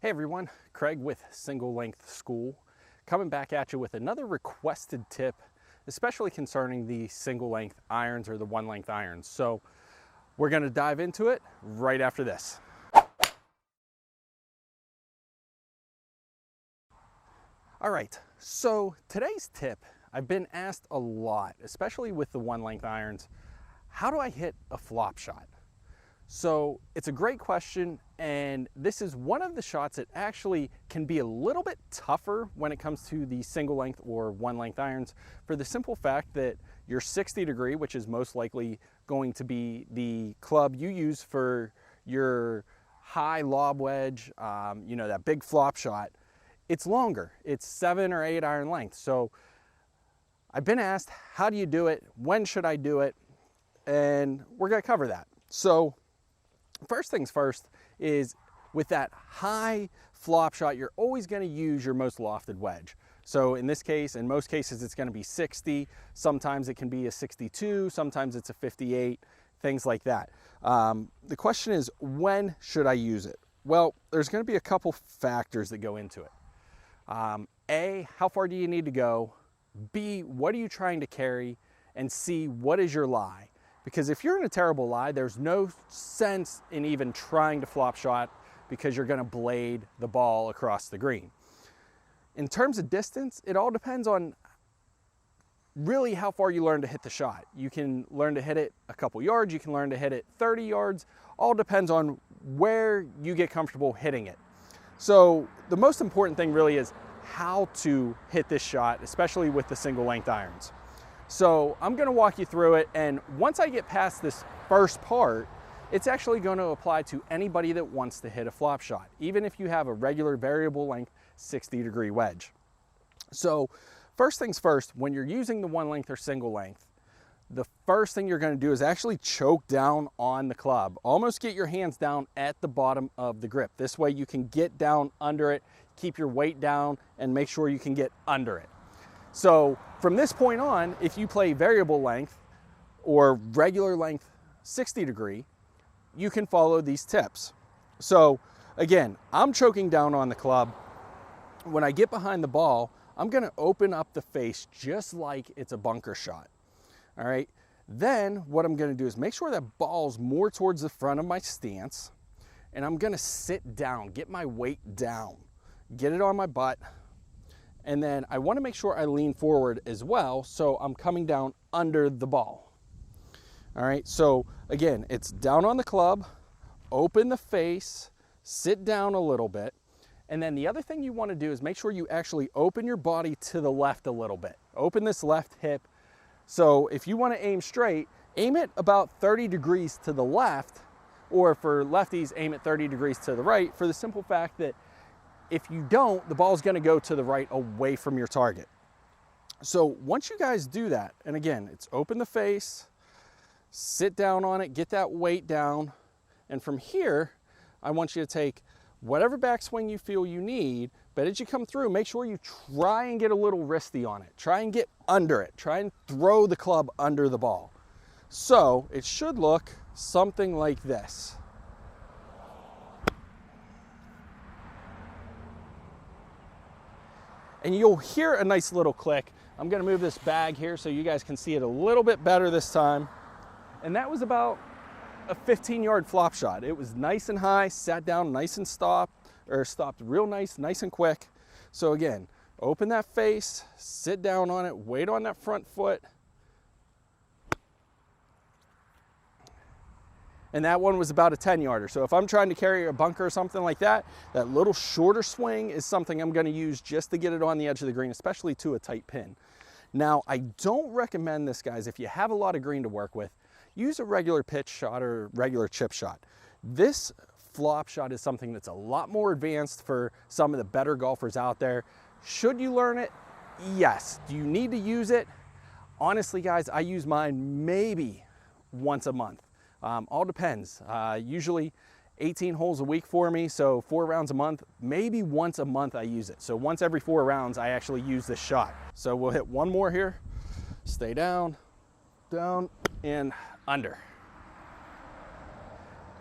Hey everyone, Craig with Single Length School, coming back at you with another requested tip, especially concerning the single length irons or the one length irons. So we're going to dive into it right after this. All right, so today's tip, I've been asked a lot, especially with the one length irons, how do I hit a flop shot? So it's a great question, and this is one of the shots that actually can be a little bit tougher when it comes to the single length or one length irons, for the simple fact that your 60 degree, which is most likely going to be the club you use for your high lob wedge, that big flop shot, it's longer. It's 7 or 8 iron length. So I've been asked, how do you do it? When should I do it? And we're going to cover that. So first things first is, with that high flop shot, you're always going to use your most lofted wedge. So in this case, in most cases, it's going to be 60. Sometimes it can be a 62. Sometimes it's a 58, things like that. The question is, when should I use it? Well, there's going to be a couple factors that go into it. A, how far do you need to go? B, what are you trying to carry? And C, what is your lie? Because if you're in a terrible lie, there's no sense in even trying to flop shot, because you're going to blade the ball across the green. In terms of distance, it all depends on really how far you learn to hit the shot. You can learn to hit it a couple yards, you can learn to hit it 30 yards, all depends on where you get comfortable hitting it. So the most important thing really is how to hit this shot, especially with the single length irons. So I'm going to walk you through it, and once I get past this first part, it's actually going to apply to anybody that wants to hit a flop shot, even if you have a regular variable length 60 degree wedge. So first things first, when you're using the one length or single length, the first thing you're going to do is actually choke down on the club. Almost get your hands down at the bottom of the grip. This way you can get down under it, keep your weight down, and make sure you can get under it. So from this point on, if you play variable length or regular length 60 degree, you can follow these tips. So again, I'm choking down on the club. When I get behind the ball, I'm going to open up the face just like it's a bunker shot. All right. Then what I'm going to do is make sure that ball's more towards the front of my stance, and I'm going to sit down, get my weight down, get it on my butt. And then I want to make sure I lean forward as well, so I'm coming down under the ball. All right, so again, it's down on the club, open the face, sit down a little bit. And then the other thing you want to do is make sure you actually open your body to the left a little bit. Open this left hip. So if you want to aim straight, aim it about 30 degrees to the left, or for lefties, aim it 30 degrees to the right, for the simple fact that if you don't, the ball's going to go to the right away from your target. So once you guys do that, and again, it's open the face, sit down on it, get that weight down, and from here, I want you to take whatever backswing you feel you need, but as you come through, make sure you try and get a little wristy on it. Try and get under it. Try and throw the club under the ball. So it should look something like this. And you'll hear a nice little click. I'm going to move this bag here so you guys can see it a little bit better this time. And that was about a 15-yard flop shot. It was nice and high, sat down nice and stopped real nice and quick. So again, open that face, sit down on it, weight on that front foot. And that one was about a 10-yarder. So if I'm trying to carry a bunker or something like that, that little shorter swing is something I'm going to use just to get it on the edge of the green, especially to a tight pin. Now, I don't recommend this, guys. If you have a lot of green to work with, use a regular pitch shot or regular chip shot. This flop shot is something that's a lot more advanced for some of the better golfers out there. Should you learn it? Yes. Do you need to use it? Honestly, guys, I use mine maybe once a month. All depends. Usually 18 holes a week for me, so 4 rounds a month. Maybe once a month I use it. So once every 4 rounds, I actually use this shot. So we'll hit one more here. Stay down, down, and under.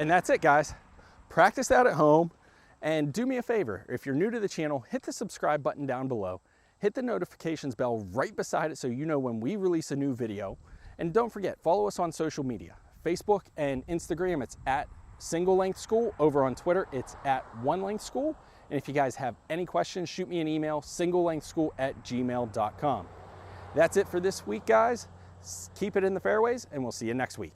And that's it, guys. Practice that at home, And do me a favor, if you're new to the channel, hit the subscribe button down below, hit the notifications bell right beside it so you know when we release a new video. And don't forget, follow us on social media, Facebook and Instagram, it's at Single Length School. Over on Twitter, it's at One Length School. And if you guys have any questions, shoot me an email, singlelengthschool@gmail.com. That's it for this week, guys. Keep it in the fairways, and we'll see you next week.